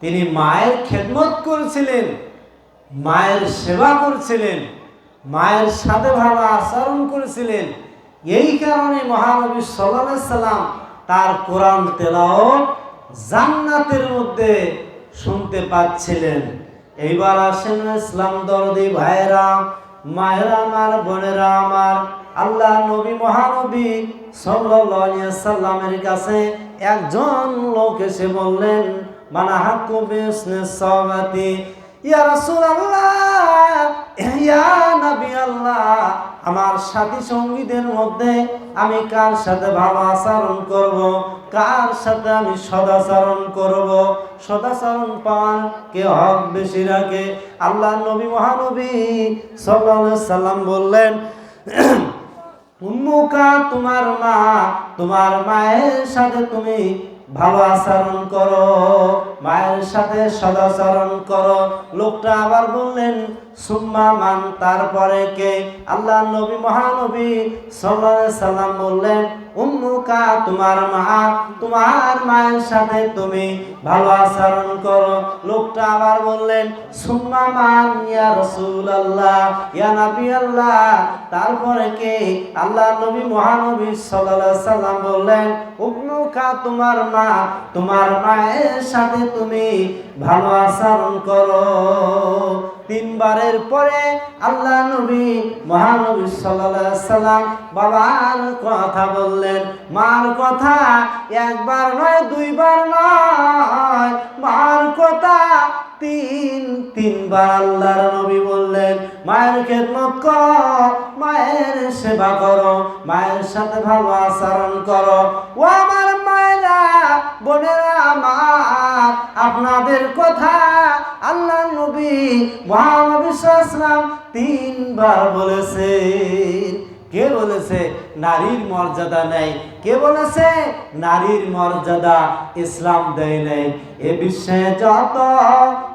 তিনি মায়ের খেদমত করেছিলেন, মায়ের সেবা করেছিলেন, মায়ের সাথে ভালো আচরণ করেছিলেন। এই কারণে মহানবী সাল্লাল্লাহু আলাইহি সাল্লাম তার কোরআন তেলাওয়াত জান্নাতের মধ্যে শুনতে পাচ্ছিলেন। এইবার আসেন ইসলাম দরদি ভাইরা, মায়েরা আমার, বোনেরা আমার, আল্লাহ নবী মহানবী সাল্লাল্লাহু আলাইহি সাল্লামের কাছে একজন লোক এসে বললেন, মানা হাক্কু বিসনে সাওয়াতি, ইয়া রাসূলুল্লাহ, ইয়া নবী আল্লাহ, আমার সাথী সঙ্গীদের মধ্যে আমি কার সাথে ভালো আচরণ করব, কার সাথে আমি সদাচরণ করব, সদাচরণ পান কে হক বেশি রাখে? আল্লাহ নবী মহানবী সাল্লাল্লাহু আলাইহি সাল্লাম বললেন, উম্মুকা, তোমার মা, তোমার মায়ের সাথে তুমি ভালো আচরণ করো, মায়ের সাথে সদাচরণ করো। লোকটা আবার বললেন, সুম্মা মান, তারপরে কে? আল্লাহ নবী মহানবী সাল্লাল্লাহু আলাইহি সাল্লাম বললেন, উম্মুকা, তোমার মা, তোমার মায়ের সাথে তুমি ভালো আচরণ করো। লোকটা আবার বললেন, সুম্মা মান ইয়া রাসূলুল্লাহ, ইয়া নবী আল্লাহ, তারপরে কে? আল্লাহ নবী মহানবী সাল্লাল্লাহু আলাইহি সাল্লাম বললেন, উম্মুকা, তোমার মা, তোমার মায়ের সাথে তুমি ভালো আচরণ করো। তিনবারের পরে আল্লাহ নবী মহানবী সাল্লাল্লাহু আলাইহি সাল্লাম বাবার কথা বললেন, মার কথা একবার নয়, দুইবার নয়, মার কথা তিনবার আল্লাহর নবী বললেন, মায়ের খেদমত করো, মায়ের সেবা করো, মায়ের সাথে ভালো আচরণ করো। ও আমার মায়েরা, বোনেরা আমার, আপনাদের কথা আল্লাহ নবী মুহাম্মদ সাল্লাল্লাহু আলাইহি ওয়াসাল্লাম তিনবার বলেছেন। কে বলেছে নারীর মর্যাদা নেই? কে বলেছে নারীর মর্যাদা ইসলাম দেয় নাই? এ বিশ্বে যত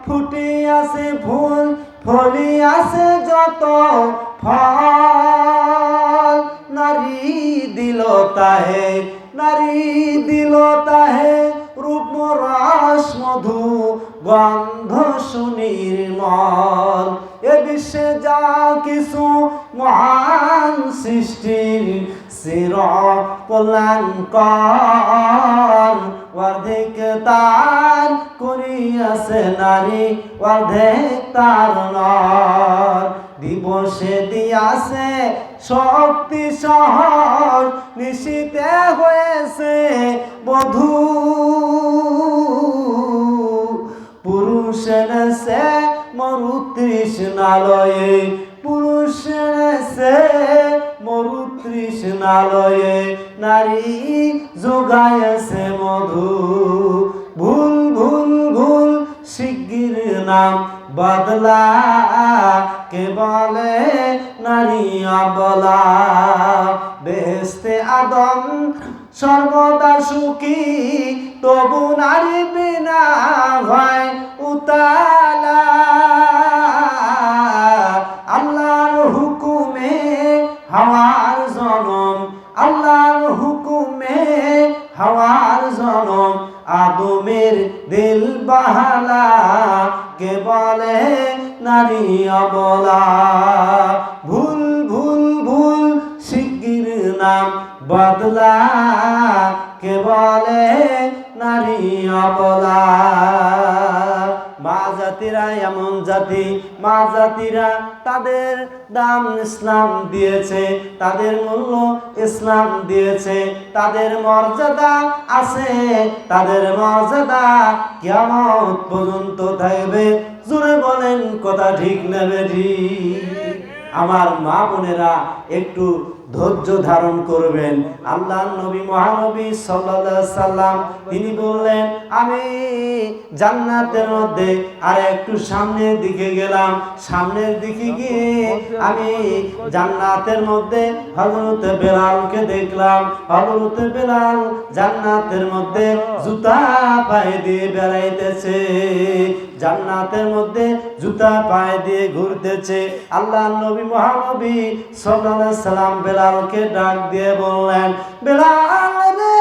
ফুটি আছে ফুল, ফলি আছে যত ফল, নারী দিল তাহে, নারী দিল তাহে রূপ রস মধু গন্ধ সুনির্মল। এ বিশ্বে যা কিছু মহান সৃষ্টির চির কল্যাণকর, অর্ধেক তার করিয়াছে নারী, অর্ধেক তার নর। দিবসে দিয়াছে শক্তি সহজ, নিশীতে হয়েছে বধূ, পুরুষের সে মরু তৃষ্ণালয়ে, পুরুষের সে মরু তৃষ্ণালয়ে, নারী যোগায়েছে মধু। ভুল ভুল ভুল শিগগির নাম বদলা, কে বলে নারী অবলা। বেহেশতে আদম সর্বদা সুখী, তবু নারী বিনা হয় উতালা। আল্লাহর হুকুমে হাওয়ার জনম, আল্লাহর হুকুমে হাওয়ার জনম, আদমের দিল বাহালা, কে বলে নারী অবলা। ভুল ভুল ভুল শিগগির নাম বদলা, কে বলে নারী অবলা। মা জাতিরা এমন জাতি, মা জাতিরা তাদের দাম ইসলাম দিয়েছে, তাদের মূল্য ইসলাম দিয়েছে, তাদের মর্যাদা আছে, তাদের মর্যাদা কিয়ামত পর্যন্ত থাকবে। জোরে বলেন কথা ঠিক না বেঠিক? আমার মা বোনেরা একটু ধৈর্য ধারণ করবেন। আল্লাহ নবী মহানবী সাল্লাল্লাহু আলাইহি সাল্লাম তিনি বললেন, আমি জান্নাতের মধ্যে আর একটু সামনের দিকে গেলাম, সামনের দিকে গিয়ে আমি জান্নাতের মধ্যে হযরত বেলালকে দেখলাম। হযরত বেলাল জান্নাতের মধ্যে জুতা পায়ে দিয়ে বেড়াইতেছে, জান্নাতের মধ্যে জুতা পায়ে দিয়ে ঘুরতেছে। আল্লাহ নবী মহানবী সাল্লাল্লাহু আলাইহি সাল্লাম বেলালকে ডাক দিয়ে বললেন, বেলাল রে,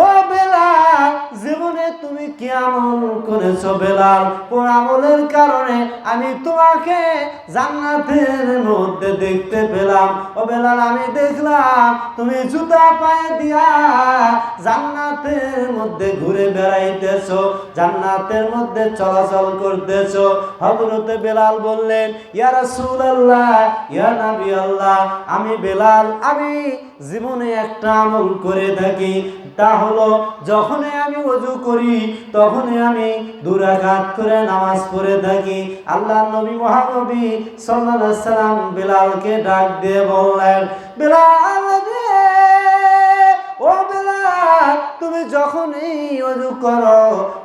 ও বেলাল, জীবনে তুমি কি আমল করেছো বেলাল? কোন আমলের কারণে আমি তোমাকে জান্নাতের মধ্যে দেখতে পেলাম? ও বেলাল, আমি দেখলাম তুমি জুতা পায়ে দিয়া জান্নাতের মধ্যে ঘুরে বেড়াইতেছো, জান্নাতের মধ্যে চলাচল করতেছো। হযরতে বেলাল বললেন, ইয়া রাসূলুল্লাহ, ইয়া নবী আল্লাহ, আমি বেলাল, আমি জীবনে একটা আমল করে থাকি, তা হলো যখনই আমি ওযু করি তখনই আমি 2 রাকাত করে নামাজ পড়ে থাকি। আল্লাহর নবী মহানবী সাল্লাল্লাহু আলাইহি সাল্লাম বেলালকে ডাক দিয়ে বললেন, বেলাল রে, ও বেলাল, তুমি যখনই ওযু করো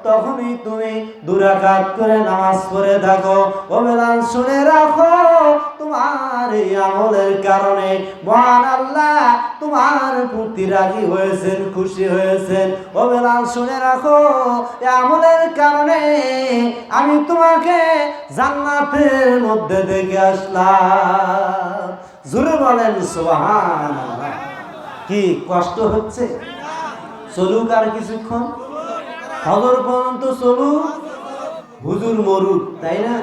তখনই তুমি 2 রাকাত করে নামাজ পড়ে থাকো। ও বেলাল, শুনে রাখো, তোমার এই আমলের কারণে মহান আল্লাহ তোমার প্রতি রাজি হয়েছেন, খুশি হয়েছেন। ও বেলাল, শুনে রাখো, এই আমলের কারণে আমি তোমাকে জান্নাতের মধ্যে দেখে আসলাম। জোরে বলেন সুবহানাল্লাহ। কি কষ্ট হচ্ছে? চলুক আর কিছুক্ষণ, হজর পর্যন্ত চলুক, হুজুর মরুক, তাই না?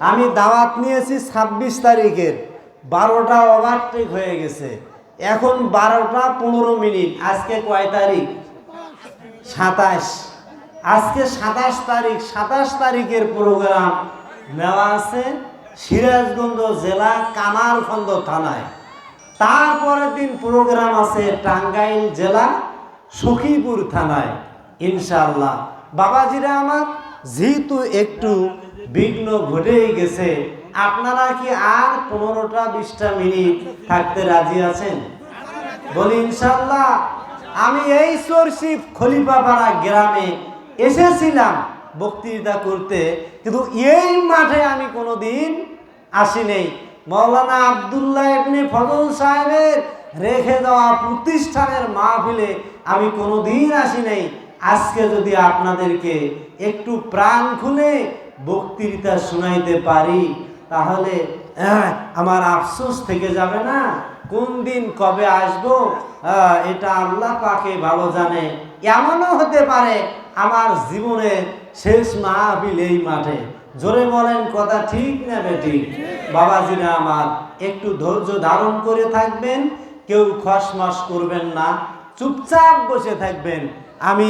আমি দাওয়াত নিয়েছি 26 তারিখের, 12টা ওভারটেক হয়ে গেছে, এখন 12টা 15 মিনিট। আজকে কয় তারিখ? 27। আজকে 27 তারিখ। 27 তারিখের প্রোগ্রাম নেওয়া আছে সিরাজগঞ্জ জেলা কামারখন্দ থানায়। তারপরের দিন প্রোগ্রাম আছে টাঙ্গাইল জেলা সখীপুর থানায় ইনশাআল্লাহ। বাবাজিরা আমার, যেহেতু একটু বিঘ্ন ঘটেই গেছে, আপনারা কি আর 15টা 20টা মিনিট থাকতে রাজি আছেন? বলি ইনশাআল্লাহ। আমি এই চরশিব খলিফাপাড়া গ্রামে এসেছিলাম বক্তৃতা করতে, কিন্তু এই মাঠে আমি কোনোদিন আসি নেই। মাওলানা আব্দুল্লাহ ইবনে ফজল সাহেবের রেখে দেওয়া প্রতিষ্ঠানের মাহফিলে আমি কোনোদিন আসি নাই। আজকে যদি আপনাদেরকে একটু প্রাণ খুলে বক্তৃতা শোনাইতে পারি তাহলে আমার আফসোস থেকে যাবে না। কোন দিন কবে আসবো এটা আল্লাহ পাকে ভালো জানে। এমনও হতে পারে আমার জীবনের শেষ মাহফিল এই মাঠে। জোরে বলেন, কথা ঠিক না বেঠিক? বাবাজিরা আমার, একটু ধৈর্য ধারণ করে থাকবেন, কেউ খসমস করবেন না, চুপচাপ বসে থাকবেন। আমি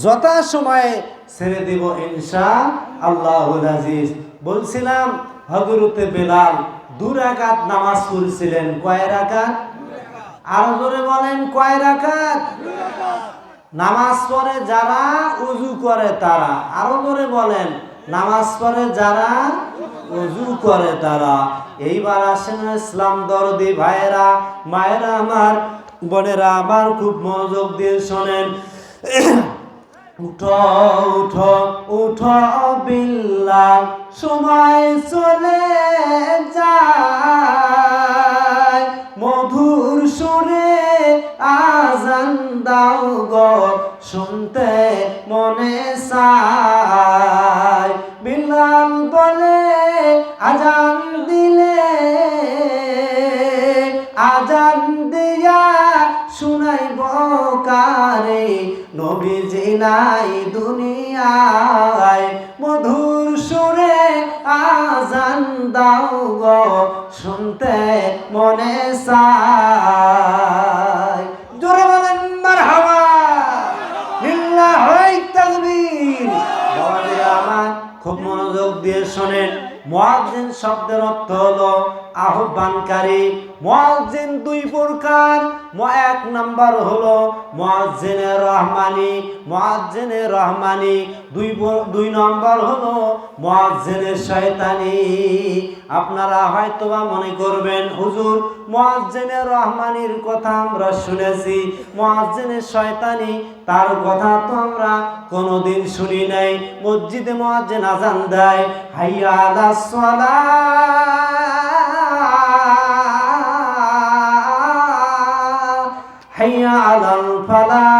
যথাসময়ে ছেড়ে দেব ইনশাআল্লাহুল আজিজ। বলছিলাম হযরতে বেলাল 2 রাকাত নামাজ পড়ছিলেন। কয় রাকাত? আরো জোরে বলেন, কয় রাকাত? নামাজ পড়ে যারা ওযু করে তারা। আরো জোরে বলেন, নামাজ পড়ে যারা ওযু করে তারা। এইবার আসেন ইসলাম দরদি ভাইয়েরা, মায়েরা আমার, বোনেরা আমার, খুব মনোযোগ দিয়ে শোনেন। উঠো উঠো উঠো বিল্লাল, সময় চলে যায়, মধুর সুরে আজান দাও গো, শুনতে মনে চায়। বিল্লাল বলে আজান দিলে, আজান দিয়া শুনাইব কারে, নবীজি নাই দুনিয়ায়, মধুর সুরে আজান দাও গো, শুনতে মনে চায়। জোরে বলেন মারহাবা, লিল্লাহি তাকবীর। বাবাজিরা আমার, খুব মনোযোগ দিয়ে শোনেন। মুয়াজ্জিন শব্দের অর্থ হলো আহ্বানকারী। মুয়াজ্জিন 2 প্রকার। 1 নাম্বার হলো মুয়াজ্জিনে রহমানি, মুয়াজ্জিনে রহমানি। 2 নাম্বার হলো মুয়াজ্জিনে শয়তানি। আপনারা হয়তোবা মনে করবেন, হুজুর মুয়াজ্জিনে রহমানির কথা আমরা শুনেছি, মুয়াজ্জিনে শয়তানি তার কথা তো আমরা কোনোদিন শুনি নাই। মসজিদে মুয়াজ্জিন আযান দেয়, হাইয়া আলাস সালাহ, হাইয়া আলাল ফালাহ।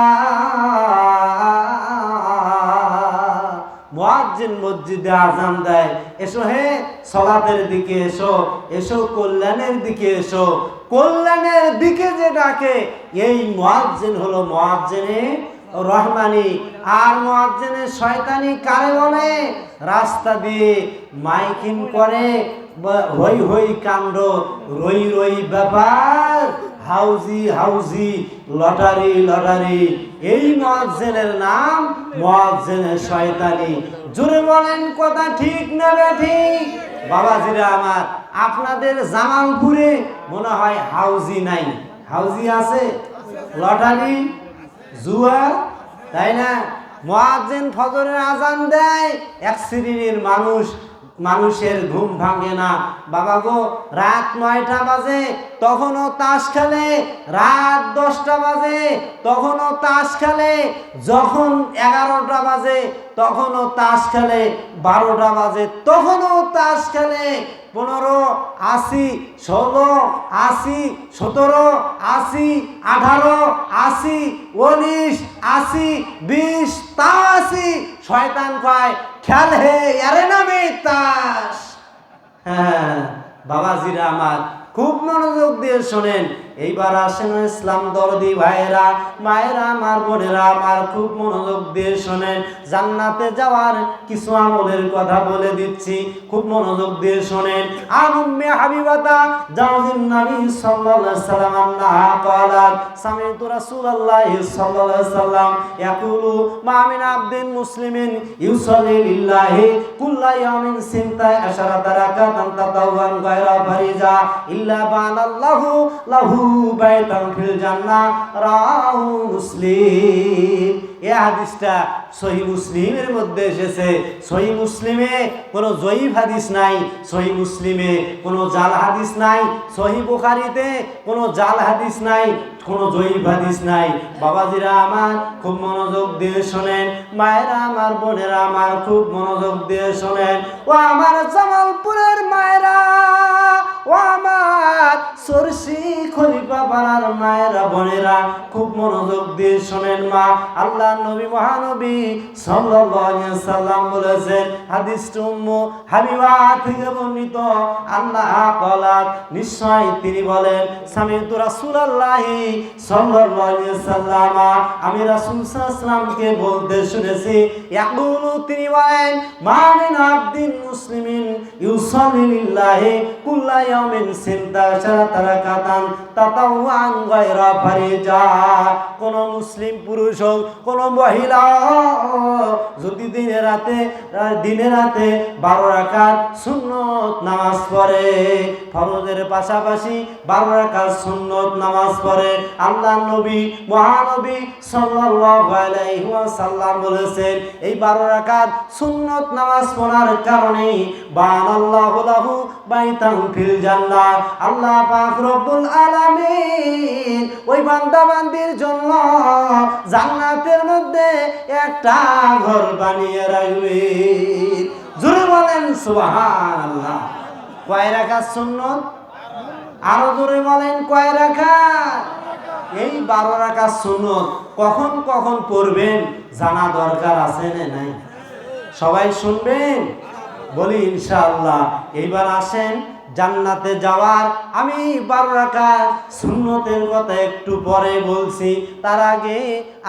মুয়াজ্জিন মসজিদে আযান দেয়, এসো হে সালাতের দিকে এসো, এসো কল্যাণের দিকে এসো। কল্যাণের দিকে যে ডাকে, এই মুয়াজ্জিন হলো মুয়াজ্জিনে রহমানি। আর মুয়াজ্জিনে শয়তানি কারে বলে? রাস্তা দিয়ে মাইকিং করে, হই হই কাণ্ড, রই রই ব্যাপার, হাউজি হাউজি, লটারি লটারি, এই মুয়াজ্জিনের নাম মুয়াজ্জিনে শয়তানি। জোরে বলেন কথা ঠিক না ঠিক? বাবাজিরা আমার, আপনাদের জামালপুরে মনে হয় হাউজি নাই, হাউজি আছে? লটারি, জুয়া, তাই না? মুয়াজ্জিন ফজরের আজান দেয়, এক শ্রেণীর মানুষের ঘুম ভাঙে না। বাবা গো, রাত 9টা বাজে তখনও তাস খেলে, রাত 10টা বাজে তখনও তাস খেলে, যখন 11টা বাজে তখনও তাস খেলে, 12টা বাজে তখনও তাস খেলে। 15, 80, 16, 80, 17, 80, 18, 80, 19, 80, 20, তাসই। শয়তান কয় খেল হে আরে নামে তাস। হ্যাঁ বাবাজিরা আমার, খুব মনোযোগ দিয়ে শোনেন। এইবার আসেন ইসলাম দরদি ভাইরা, মায়েরা আমার, বোনেরা আমার, খুব মনোযোগ দিয়ে শোনেন। জান্নাতে যাওয়ার কিছু আমলের কথা বলে দিচ্ছি, খুব মনোযোগ দিয়ে শোনেন। আন উম্মে হাবিবাতা জাওজিন নবী সাল্লাল্লাহু আলাইহি সাল্লাম আন্নাহা ক্বালাত সামি'তু রাসূলুল্লাহি সাল্লাল্লাহু আলাইহি সাল্লাম ইয়াকুলু মা মিন আবদিন মুসলিমিন ইউসাল্লি লিল্লাহি কুল্লা ইয়াউমিন সিনতা আশারাতা রাকাতান তাতাওয়ান গায়রা ফারিজা ইল্লা বানাল্লাহু লাহু বাইতান ফিল জান্নাহ, রাহু মুসলিম। এই হাদিসটা সহিহ মুসলিমের মধ্যে এসেছে। সহিহ মুসলিমে কোনো জয়ীফ হাদিস নাই, সহিহ মুসলিমে কোনো জাল হাদিস নাই, সহিহ বুখারীতে কোনো জাল হাদিস নাই, কোনো জয়ীফ হাদিস নাই। বাবাজিরা আমার, খুব মনোযোগ দিয়ে শোনেন। মায়েরা আমার, বোনেরা আমার, খুব মনোযোগ দিয়ে শোনেন। ও আমার জামালপুরের মায়েরা, ও আমার সরসি খলিফা পাড়ার মায়েরা, বোনেরা, খুব মনোযোগ দিয়ে শোনেন। মা আল্লাহ নবী মহানবী সাল্লাল্লাহু আলাইহি সাল্লাম বলেছেন, হাদিসটি উম্মু হাবিবা থেকে বর্ণিত, আল্লাহ ক্বালাত, নিশ্চয় তিনি বলেন, সামি'তু রাসূলুল্লাহি সাল্লাল্লাহু আলাইহি সাল্লাম, আমি রাসূল সাল্লাল্লাহু আলাইহি সাল্লামকে বলতে শুনেছি, ইয়াকুলু, তিনি বলেন, মা মিন আবদিন মুসলিমিন ইউসাল্লি লিল্লাহি কুল্লা ইয়াউমিন সিনতা আশারাতা রাকাতান তাতাওয়ান গায়রা ফারিজা। কোন মুসলিম পুরুষ হোক, কোন মহিলা যদি দিনে রাতে 12 রাকাত সুন্নত নামাজ পড়ে, ফরজের পাশাপাশি 12 রাকাত সুন্নত নামাজ পড়ে, আল্লাহ নবী মহানবী সাল্লাল্লাহু আলাইহি ওয়াসাল্লাম বলেছেন, এই 12 রাকাত সুন্নত নামাজ পড়ার কারণে বানাল্লাহু লাহু বাইতান ফিল জান্নাহ, আল্লাহ পাক রব্বুল আলামিন ওই বান্দা বান্দির জন্য জান্নাতের মধ্যে একটা ঘর বানিয়ে রাখবে। জোরে বলেন সুবহানাল্লাহ। কয় রাকাত সুন্নত? আরো জোরে বলেন, কয় রাকাত? এই 12 রাকাত সুন্নত কখন কখন পড়বেন জানা দরকার আছে না নাই? সবাই শুনবেন? বলি ইনশাআল্লাহ। এইবার আসেন জান্নাতে যাওয়ার, আমি 12 রাকাত সুন্নতের কথা একটু পরে বলছি, তার আগে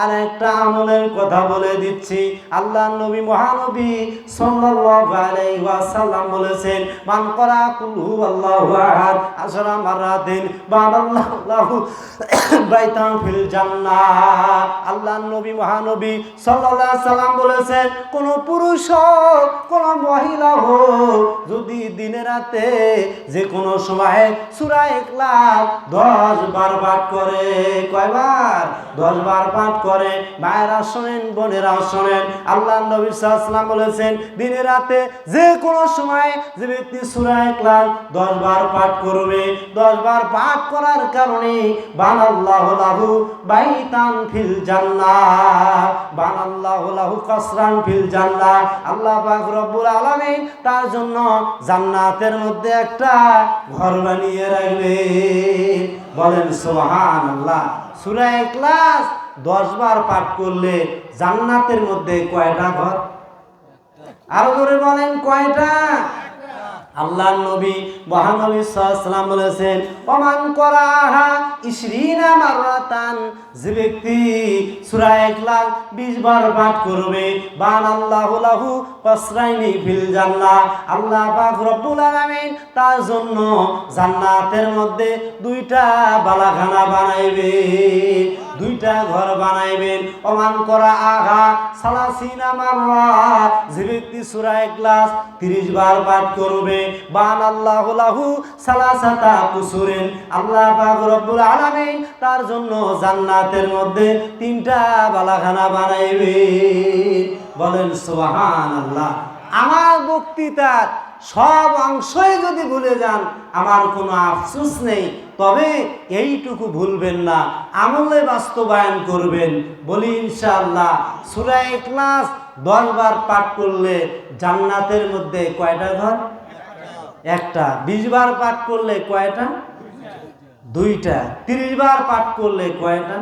আর একটা আমলের কথা বলে দিচ্ছি। আল্লাহ নবী মহানবী সাল্লাল্লাহু আলাইহি ওয়াসাল্লাম বলেছেন, মান করা কুল হুয়াল্লাহু আহাদ 10 মারাতিন বানাল্লাহু লাহু বাইতান ফিল জান্নাহ। আল্লাহ নবী মহানবী সাল্লাল্লাহু আলাইহি সাল্লাম বলেছেন, কোন পুরুষ হোক, কোন মহিলা হোক, যদি দিনে রাতে যে কোনো সময় সূরা ইখলাস 10 বার পাঠ করে, কয়বার? 10 বার পাঠ করে। মায়েরা শোনেন, বোনেরা শোনেন, আল্লাহ নবী সাল্লাল্লাহু আলাইহি ওয়াসাল্লাম বলেছেন, দিনে রাতে যে কোনো সময় যে ব্যক্তি সূরা ইখলাস 10 বার পাঠ করবে, 10 বার পাঠ করার কারণে বানাল্লাহু লাহু বাইতান ফিল জান্নাহ, বানাল্লাহু লাহু কাসরান ফিল জান্নাহ, আল্লাহ পাক রব্বুল আলামিন তার জন্য জান্নাতের মধ্যে একটা ঘর বানিয়ে রাখবে। বলেন সুবহানাল্লাহ। সূরা ইখলাস 10 বার পাঠ করলে জান্নাতের মধ্যে কয়টা ঘর? আরো জোরে বলেন, কয়টা? আল্লাহ নবী মহানবী সাল্লাল্লাহু আলাইহি ওয়াসাল্লাম বলেছেন, ওমান করাহা ইশরিনা মাররাতান, যে ব্যক্তি সূরা ইখলাস 20 বার পাঠ করবে, বানাল্লাহু লাহু কসরাইনি ফিল জান্নাহ, আল্লাহ পাক রব্বুল আলামিন তার জন্য জান্নাতের মধ্যে দুইটা বালাখানা বানাইবে, দুইটা ঘর বানাইবেন। ওমান করা আঘা সালাসিনা মাররা, যে ব্যক্তি সূরা ইখলাস 30 বার পাঠ করবে, বানাল্লাহু লাহু সালাসাতা কুসুরিন, আল্লাহ পাক রব্বুল আলামিন তার জন্য জান্নাতের মধ্যে 3টা বালাখানা বানাইবে। বলেন সুবহানাল্লাহ। আমার বক্তৃতার সব অংশই যদি ভুলে যান আমার কোনো আফসোস নেই, তবে এইটুকু ভুলবেন না, আমলে বাস্তবায়ন করবেন। বলি ইনশাআল্লাহ, সূরা ইখলাস 10 বার পাঠ করলে জান্নাতের মধ্যে কয়টা ঘর? একটা। 20 বার পাঠ করলে কয়টা? দুইটা। 30 বার পাঠ করলে কয়টা?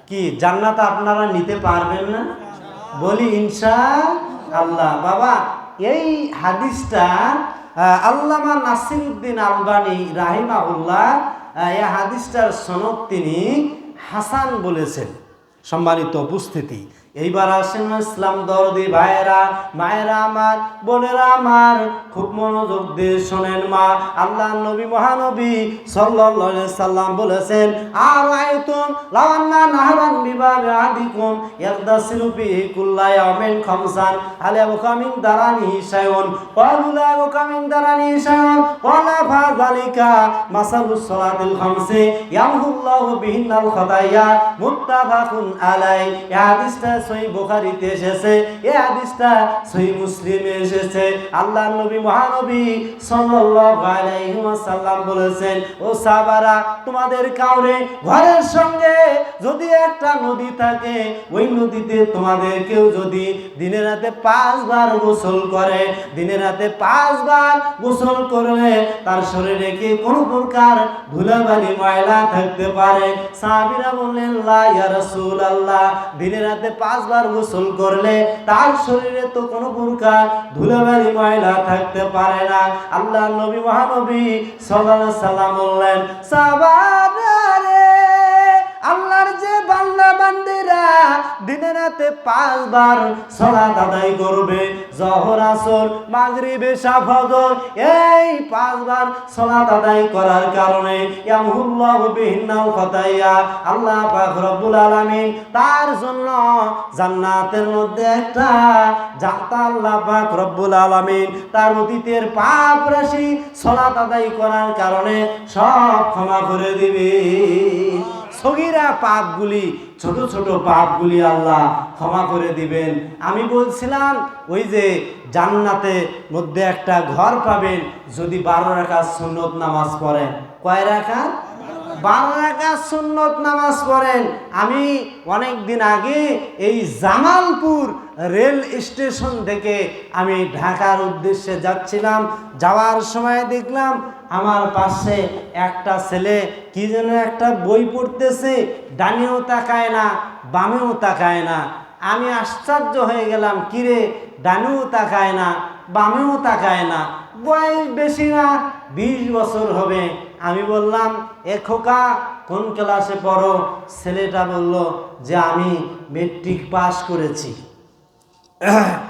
কি জান্নাত আপনারা নিতে পারবেন না? বলি ইনশাআল্লাহ। বাবা, এই হাদিসটা আল্লামা নাসিরউদ্দিন আলবানী রাহিমাহুল্লাহ এই হাদিসটার সনদ তিনি হাসান বলেছেন। সম্মানিত উপস্থিতি, এইবার আসেন ইসলাম দরদি ভাইয়েরা, মায়েরা আমার, বোনেরা আমার, খুব মনোযোগ দিয়ে শোনেন মা। আল্লাহ নবী মহানবী সাল্লাল্লাহু আলাইহি সাল্লাম বলেছেন, আর আয়াতুম লাওয়ান্না নাহরান বিবাবে আদিকুম ইয়াগদাসিলু ফিহি কুল্লা ইয়াউমিন খামসান আলা ওয়াকামিন দারানি শায়উন ক্বালু লা ওয়াকামিন দারানি শায়উন ক্বালা ফাযালিকা মাসালুস সালাতিল খামসি ইয়ামহুল্লাহু বিহিন্নাল খাতায়া মুত্তাফাকুন আলাইহি। এই হাদিসটা সহিহ বুখারীতে এসেছে, এই হাদিসটা সহিহ মুসলিমে এসেছে। আল্লাহর নবী মহানবী সাল্লাল্লাহু আলাইহি ওয়াসাল্লাম বলেছেন, ও সাহাবারা, তোমাদের কাউরে ঘরের সঙ্গে যদি একটা নদী থাকে, ওই নদীতে তোমাদের কেউ যদি দিনে রাতে 5 বার গোসল করে, দিনে রাতে 5 বার গোসল করলে তার শরীরে কি কোনো প্রকার ধুলাবালি ময়লা থাকতে পারে? সাহাবীরা বললেন, লা ইয়া রাসূলুল্লাহ, দিনে রাতে 5 বার গোসল করলে তার শরীরে তো কোনো প্রকার ধুলাবালি ময়লা থাকতে পারে না। আল্লাহর নবী মহানবী সাল্লাল্লাহু আলাইহি সাল্লাম বললেন, সাহাবারা রে, আল্লাহর যে বান্দা বান্দীরা দিনে রাতে 5 বার সালাত আদায় করবে, জোহর আসর মাগরিব এশা ফজর, এই 5 বার সালাত আদায় করার কারণে ইয়ামহুল্লাহু বিহিন্নাল খাতায়া, আল্লাহ পাক রব্বুল আলামিন তার জন্য জান্নাতের মধ্যে একটা জান্নাত আল্লাহ পাক রব্বুল আলামিন তার অতীতের পাপ রাশি সালাত আদায় করার কারণে সব ক্ষমা করে দিবে। সগীরা পাপগুলি, ছোট ছোট পাপগুলি আল্লাহ ক্ষমা করে দিবেন। আমি বলছিলাম, ওই যে জান্নাতে মধ্যে একটা ঘর পাবেন যদি 12 রাকাত সুন্নত নামাজ পড়েন। কয় রাকাত? 12 রাকাত সুন্নত নামাজ পড়েন। আমি অনেক দিন আগে এই জামালপুর রেল স্টেশন থেকে আমি ঢাকার উদ্দেশ্যে যাচ্ছিলাম, যাওয়ার সময় দেখলাম আমার পাশে একটা ছেলে কি যেন একটা বই পড়তেছে, ডানেও তাকায় না বামেও তাকায় না। আমি আশ্চর্য হয়ে গেলাম, কিরে ডানেও তাকায় না বামেও তাকায় না, বয়স বেশি না, 20 বছর হবে। আমি বললাম, এ খোকা কোন ক্লাসে পড়ো? ছেলেটা বলল যে আমি মেট্রিক পাস করেছি।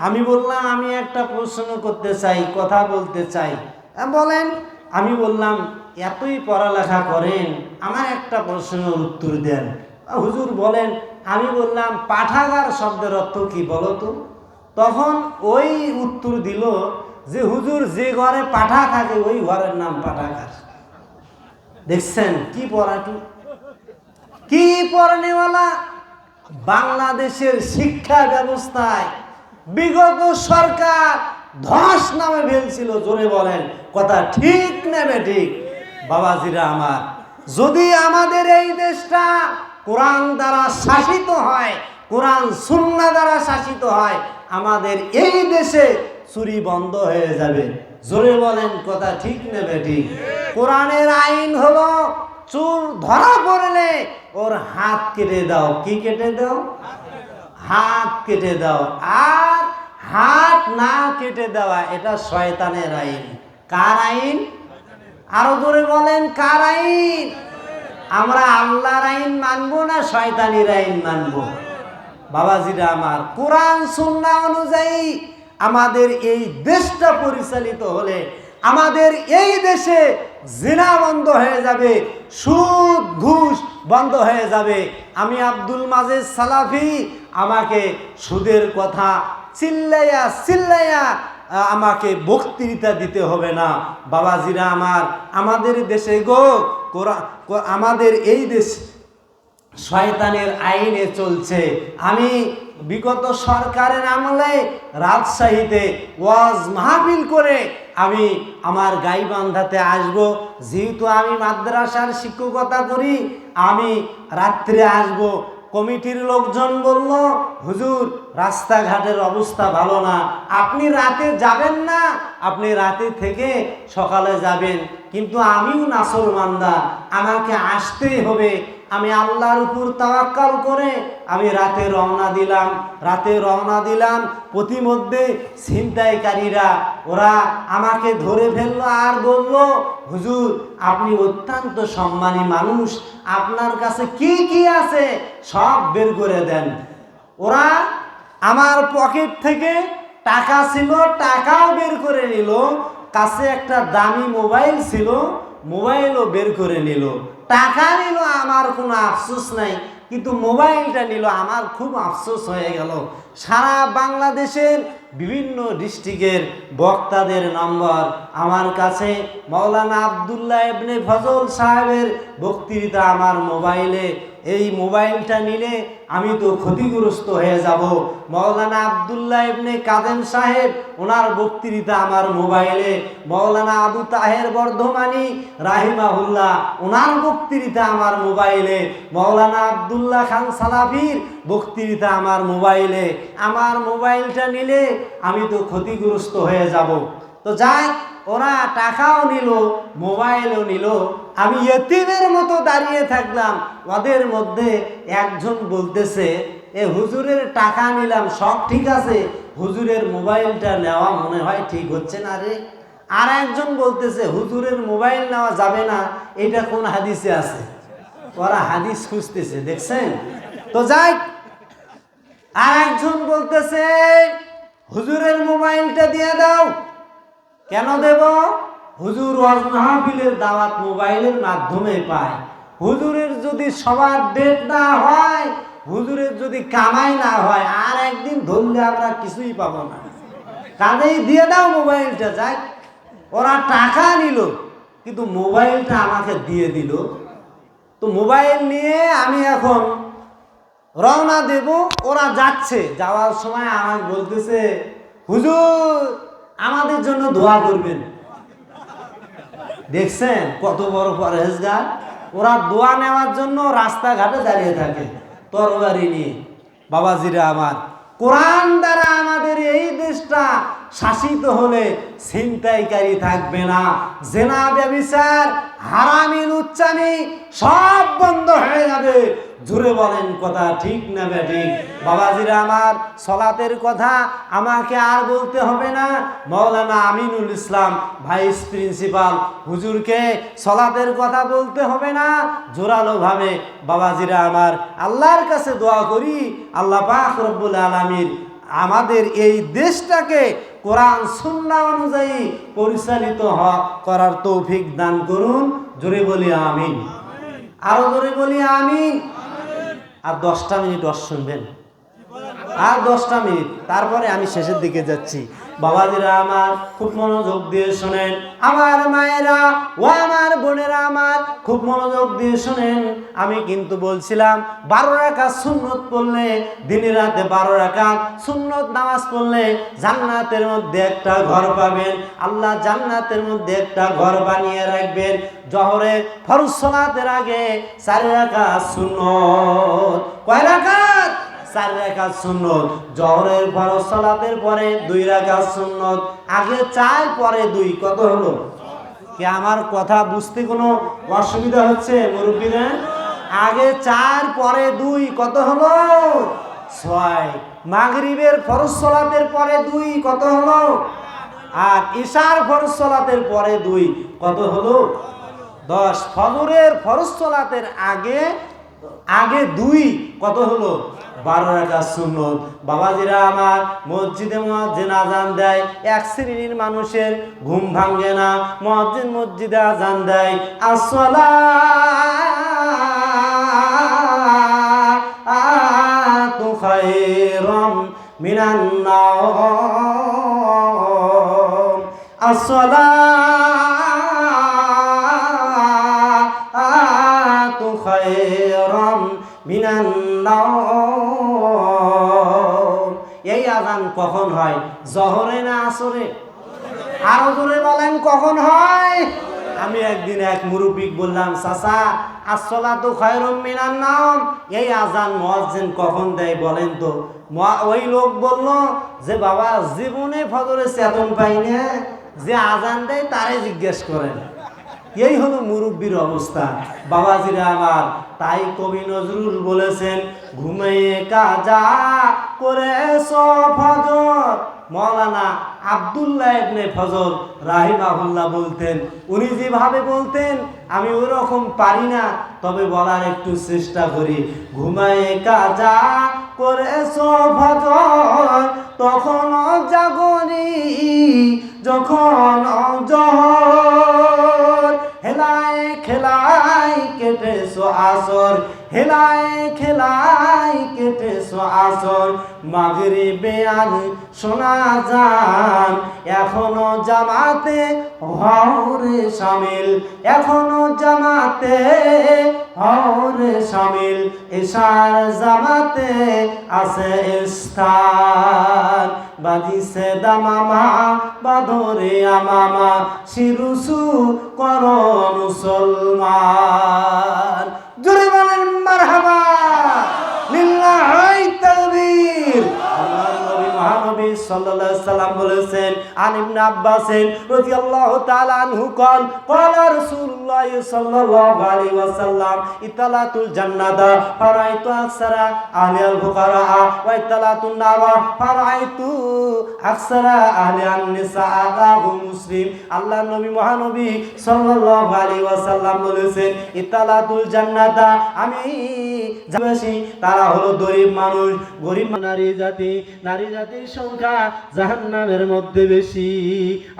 আমি বললাম, আমি একটা প্রশ্ন করতে চাই, কথা বলতে চাই। বলেন। আমি বললাম, এতই পড়ালেখা করেন, আমার একটা প্রশ্নের উত্তর দেন। হুজুর বলেন। আমি বললাম, পাঠাগার শব্দের অর্থ কি বলো তো? তখন ওই উত্তর দিল যে হুজুর, যে ঘরে পাঠা থাকে ওই ঘরের নাম পাঠাগার। দেখছেন কি পড়াটি, কি পড়নেওয়ালা। বাংলাদেশের শিক্ষা ব্যবস্থায় বিগত সরকার ধস নামে ফেলছিল। জোরে বলেন, কথা ঠিক নেবে ঠিক? বাবাজিরা আমার, যদি আমাদের এই দেশটা কোরআন দ্বারা শাসিত হয়, কোরআন সুন্নাহ দ্বারা শাসিত হয়, আমাদের এই দেশে চুরি বন্ধ হয়ে যাবে। জোরে বলেন, কথা ঠিক নেবে ঠিক? কোরআনের আইন হলো, চোর ধরা পড়লে ওর হাত কেটে দাও। কি কেটে দাও? হাত কেটে দাও। আর হাত না কেটে দেওয়া এটা শয়তানের আইন। কার আইন? আরো জোরে বলেন, কার আইন? আমরা আল্লাহর আইন মানবো না শয়তানির আইন মানবো? বাবাজিরা আমার, কোরআন সুন্নাহ অনুযায়ী আমাদের এই দেশটা পরিচালিত হলে আমাদের এই দেশে জিনা বন্ধ হয়ে যাবে, সুদ ঘুষ বন্ধ হয়ে যাবে। আমি আব্দুল মাজেদ সালাফি, আমাকে সুদের কথা চিল্লাইয়া চিল্লাইয়া আমাকে বক্তৃতা দিতে হবে না। বাবাজিরা আমার, আমাদের দেশে আমাদের এই দেশ শয়তানের আইনে চলছে। আমি বিগত সরকারের আমলে রাজশাহীতে ওয়াজ মাহফিল করে আমি আমার গাইবান্ধাতে আসব। যেহেতু আমি মাদ্রাসার শিক্ষকতা করি, আমি রাত্রে আসব। কমিটির লোকজন বলল, হুজুর রাস্তাঘাটের অবস্থা ভালো না, আপনি রাতে যাবেন না, আপনি রাতে থেকে সকালে যাবেন। কিন্তু আমিও নাফরমান্দা, আমাকে আসতেই হবে। আমি আল্লাহর উপর তাওয়াক্কাল করে আমি রাতে রওনা দিলাম। প্রতিমধ্যে ছিনতাইকারীরা ওরা আমাকে ধরে ফেললো আর বলল, হুজুর আপনি অত্যন্ত সম্মানী মানুষ, আপনার কাছে কি কি আছে সব বের করে দেন। ওরা আমার পকেট থেকে টাকা ছিল, টাকাও বের করে নিল। কাছে একটা দামি মোবাইল ছিল, মোবাইলও বের করে নিল। টাকা নিল, আমার কোনো আফসোস নাই, কিন্তু মোবাইলটা নিল, আমার খুব আফসোস হয়ে গেল। সারা বাংলাদেশের বিভিন্ন ডিস্ট্রিক্টের বক্তাদের নম্বর আমার কাছে, মাওলানা আব্দুল্লাহ ইবনে ফজল সাহেবের বক্তৃতা আমার মোবাইলে। এই মোবাইলটা নিলে আমি তো ক্ষতিগ্রস্ত হয়ে যাব। মাওলানা আব্দুল্লাহ ইবনে কাদেম সাহেব, ওনার বক্তৃতা আমার মোবাইলে। মাওলানা আবু তাহের বর্ধমানী রাহিমাহুল্লাহ, ওনার বক্তৃতা আমার মোবাইলে। মাওলানা আব্দুল্লাহ খান সালাফির বক্তৃতা আমার মোবাইলে। আমার মোবাইলটা নিলে আমি তো ক্ষতিগ্রস্ত হয়ে যাব। তো যাই, ওরা টাকাও নিল, মোবাইলও নিল, আমি ইয়েতিমের মতো দাঁড়িয়ে থাকলাম। ওদের মধ্যে একজন বলতেছে, এ হুজুরের টাকা নিলাম সব ঠিক আছে, হুজুরের মোবাইলটা নেওয়া মনে হয় ঠিক হচ্ছে না রে। আর একজন বলতেছে, হুজুরের মোবাইল নেওয়া যাবে না, এটা কোন হাদিসে আছে? ওরা হাদিস খুঁজতেছে, দেখছেন তো। যাই, আর একজন বলতেছে, হুজুরের মোবাইলটা দিয়ে দাও। কেন দেব? হুজুর ওয়াজ মাহফিলের দাওয়াত মোবাইলের মাধ্যমে পায়। হুজুরের যদি সবার ডেট না হয়, হুজুরের যদি কামাই না হয়, আর একদিন ধরলে আমরা কিছুই পাবো না। কাজেই দিয়ে দাও মোবাইলটা। যাক, ওরা টাকা নিল, কিন্তু মোবাইলটা আমাকে দিয়ে দিল। তো মোবাইল নিয়ে আমি এখন রওনা দেব। ওরা যাচ্ছে, যাওয়ার সময় আমাকে বলতেছে, হুজুর আমাদের জন্য দোয়া করবেন। দেখছেন কত বড় পরহেজগার। ওরা দোয়া নেওয়ার জন্য রাস্তাঘাটে দাঁড়িয়ে থাকে তরবারি নিয়ে। বাবাজিরা আমার, কোরআন দ্বারা আমাদের এই দেশটা শাসিত হলে ছিনতাইকারী থাকবে না, জেনা ব্যভিচার হারামি লুচ্চামি সব বন্ধ হয়ে যাবে। জোরে বলেন কথা ঠিক না বেঠিক? বাবাজিরা আমার, সলাতের কথা আমাকে আর বলতে হবে না। মাওলানা আমিনুল ইসলাম ভাইস প্রিন্সিপাল হুজুরকে সলাতের কথা বলতে হবে না। জোরালো ভাবে বাবাজিরা আমার আল্লাহর কাছে দোয়া করি, আল্লাহ পাক রব্বুল আলামিন আমাদের এই দেশটাকে কোরআন সুন্নাহ অনুযায়ী পরিচালিত করার তৌফিক দান করুন। জোরে বলি আমিন। আরো জোরে বলি আমিন। আর 10টা মিনিট শুনবেন, আর 10টা মিনিট, তারপরে আমি শেষের দিকে যাচ্ছি। বাবাজিরা আমার, খুব মনোযোগ দিয়ে শোনেন। আমার মায়েরা ও আমার বোনেরা আমার, খুব মনোযোগ দিয়ে শোনেন। আমি কিন্তু বলছিলাম 12 রাকাত সুন্নত পড়লে, দিনে রাতে 12 রাকাত সুন্নত নামাজ পড়লে জান্নাতের মধ্যে একটা ঘর পাবেন। আল্লাহ জান্নাতের মধ্যে একটা ঘর বানিয়ে রাখবেন। জোহরের ফরজ সালাতের আগে 4 রাকাত সুন্নত। কয় রাকাত? 4 রাকাত সুন্নত। জোহরের ফরজ সালাতের পরে 2 রাকাত সুন্নত। আগে 4 পরে 2, কত হলো? কি আমার কথা বুঝতে কোনো অসুবিধা হচ্ছে মুরব্বীরা? আগে 4 পরে 2, কত হলো? 6। মাগরিবের ফরজ সালাতের পরে 2, কত হলো? আর ইশার ফরজ সালাতের পরে 2 কত হলো 10। ফজরের ফরজ সালাতের আগে 2 কত হলো 12 রাকাত সুন্নত। বাবাজিরা আমার, মসজিদে মুয়াজ্জিন আজান দেয়, এক শ্রেণীর মানুষের ঘুম ভাঙে না, মুয়াজ্জিন মসজিদে আজান দেয়, আসসালাতু খায়রুম মিনান নাওম, আসসালাতু খায়রুম মিনান নাওম। এই আযান কখন হয়? জোহরে না আসরে? আরো জোরে বলেন কখন হয়? আমি একদিন এক মুরব্বিক বললাম, চাচা আসসালাতু খায়রুম মিনান নাওম এই আযান মুয়াজ্জিন কখন দেয় বলেন তো? ওই লোক বলল যে বাবা জীবনে ফজরে চেতন পাই না, যে আযান দেয় তারে জিজ্ঞেস করেন। এই হলো মুরব্বির অবস্থা। বাবাজিরা আমার, তাই কবি নজরুল বলেছেন, ঘুমিয়ে কাজা করেছ ফজর। মৌলানা আব্দুল্লাহ ইবনে ফজল রাহিমাহুল্লাহ বলতেন, উনি যেভাবে বলতেন আমি ওই রকম পারি না, তবে বলার একটু চেষ্টা করি। ঘুমিয়ে কাজা করেছ ফজর, তখন জাগরি যখন জহর, হেলায় খেলায় কেটেছো আসর, হেলায় খেলায় কেটেছো আসর, মাগরিবে আজ শোনা যান, এখনো জামাতে হওরে শামিল, এখনো জামাতে হওরে শামিল, এশার জামাতে আছে স্থান, বাজিছে দামামা বাঁধরে আমামা, শিরুসু করো মুসলমান। জোরে বলেন মারহাবা, লিল্লাহি তাকবীর। আল্লাহর নবী মহানবী সাল্লাল্লাহু আলাইহি সাল্লাম বলেছেন, আন ইবনে আব্বাস রাদিয়াল্লাহু তাআলা আনহু قال قال رسول الله صلى الله عليه وسلم اطلعت الجنة فرأيت أكثر أهلها الفقراء واطلعت النار فرأيت أكثر أهلها النساء। রাহু মুসলিম। আল্লাহর নবী মহানবী সাল্লাল্লাহু আলাইহি ওয়াসাল্লাম বলেছেন, ইতালাতুল জান্নাতা, আমি জানাসি তারা হলো গরীব মানুষ, গরীব নারী জাতির সংখ্যা জাহান্নামের মধ্যে বেশি।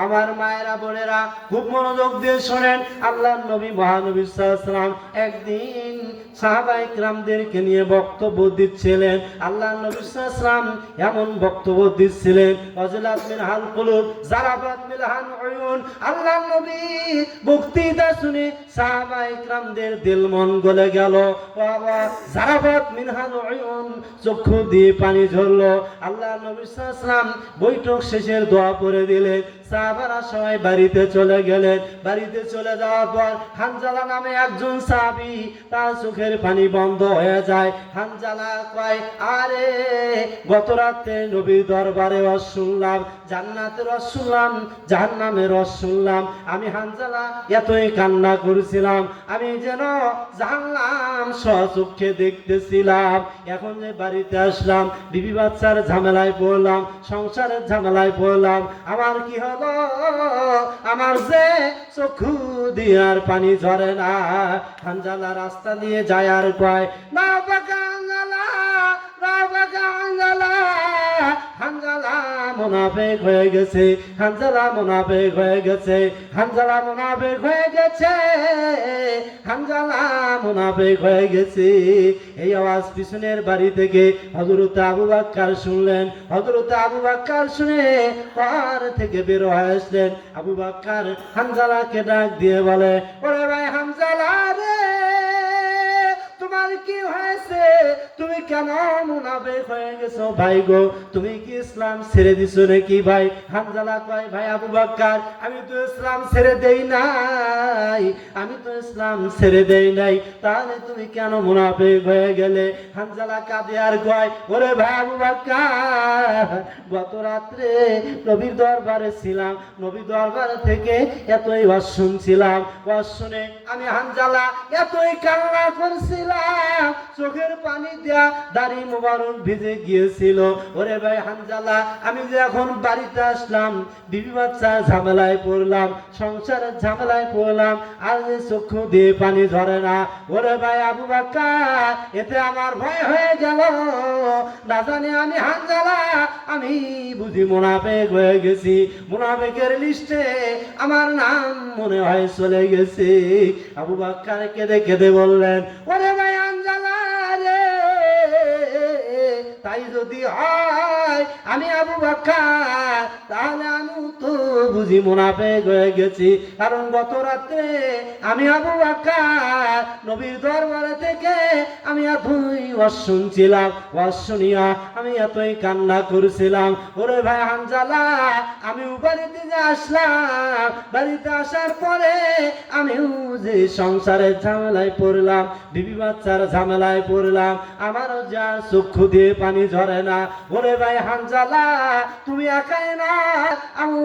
আমার মায়েরা বোনেরা খুব মনোযোগ দিয়ে শোনেন। আল্লাহর নবী মহানবী সাল্লাল্লাহু আলাইহি ওয়াসাল্লাম একদিন সাহাবায়ে কিরামদেরকে নিয়ে বক্তব্য দিচ্ছিলেন। আল্লাহর নবী সাল্লাল্লাহু আলাইহি ওয়াসাল্লাম এমন বক্তব্য দিচ্ছিলেন, ওয়াজলাত মিনহাল কুলুব জারাবাত মিনহাল উয়ুন। আল্লাহর নবী বক্তৃতা শুনে সাহাবায়ে কিরামদের দিল মন গলে গেল, জারাবাত মিনহাল উয়ুন, চক্ষু দিয়ে পানি ঝরলো। আল্লাহর নবী সাল্লাল্লাহু আলাইহি ওয়াসাল্লাম বৈঠক শেষের দোয়া পড়ে দিলেন। সাহাবারা সবাই বাড়িতে চলে গেলেন। বাড়িতে চলে যাওয়ার পর হানজালা নামে একজন সাহাবী, তার চোখের পানি বন্ধ হয়ে যায়। হানজালা কয়, আরে গত রাতে নবীর দরবারে ওয়াজ শুনলাম, জান্নাতের ওয়াজ শুনলাম, জাহান্নামের ওয়াজ শুনলাম। আমি হানজালা এতই কান্না করেছিলাম, আমি যেন জাহান্নাম স্বচক্ষে দেখতেছিলাম। এখন যে বাড়িতে আসলাম, বিবি বাচ্চার ঝামেলায় পড়লাম, সংসারের ঝামেলায় পড়লাম, আমার কি হলো? আমার যে চক্ষু দিয়ে আর পানি ঝরে না। হানজালা রাস্তা দিয়ে যায় আর কয়, না বাকা হানজালা, না বাকা হানজালা। হানজালা মুনাফিক হয়ে গেছে, হানজালা মুনাফিক হয়ে গেছে, হানজালা মুনাফিক হয়ে গেছে, হানজালা মুনাফিক হয়ে গেছে। এই আওয়াজ পিছনের বাড়ি থেকে হযরত আবু বকর শুনলেন। হযরত আবু বকর শুনে পার থেকে বের হয়ে আসলেন। আবু বকর হানজালাকে ডাক দিয়ে বলে, ওরে ভাই হানজালা রে, তোমার কি হয়েছে? তুমি কেন মুনাফিক হয়ে গেছো ভাই গো? তুমি কি ইসলাম ছেড়ে দিছো নাকি ভাই? হানজালা কয়, ভাই আবু বকর, আমি তো ইসলাম ছেড়ে দেই নাই, আমি তো ইসলাম ছেড়ে দেই নাই, তাহলে তুমি কেন মুনাফিক হয়ে গেলে? হানজালা কাঁদে আর কয়, ওরে ভাই আবু বকর, গত রাত্রে নবীর দরবারে ছিলাম, নবীর দরবারে থেকে এতই ওয়াজ শুনছিলাম, ওয়াজ শুনে আমি হানজালা এতই কান্না করছিলাম, দেখলাম চোখের পানি দিয়া দাড়ি মোবারক ভিজে গিয়েছিল। ওরে ভাই হানজালা, আমি যে এখন বাড়িতে আসলাম, বিবি বাচ্চা ঝামেলায় পড়লাম, সংসারের ঝামেলায় পড়লাম, আর যে চক্ষু দিয়ে পানি ঝরে না। ওরে ভাই আবু বকর, এতে আমার ভয় হয়ে গেল, না জানি আমি হানজালা, আমি বুঝি মুনাফিক হয়ে গেছি, মুনাফিকের লিস্টে আমার নাম মনে হয় চলে গেছে। আবু বকর কেঁদে কেঁদে বললেন, ওরে ভাই হানজালা রে, তাই যদি হয় আমি আবু বকর, তাহলে আমি তো বুঝি মুনাফিক হয়ে গেছি। কারণ গত রাতে আমি আবু বকর নবীর দরবারে থেকে আমি এতই ওয়াজ শুনছিলাম, ওয়াজ শুনিয়া আমি এতই কান্না করছিলাম। ওরে ভাই হানজালা, আমি বাড়িতে যে আসলাম, বাড়িতে আসার পরে আমিও যে সংসারের ঝামেলায় পড়লাম, বিবি বাচ্চার ঝামেলায় পড়লাম, আমারও যা চক্ষু দিয়ে পানি ঝরে না। ওরে ভাই হানজালা, তুমি একাই না, আমি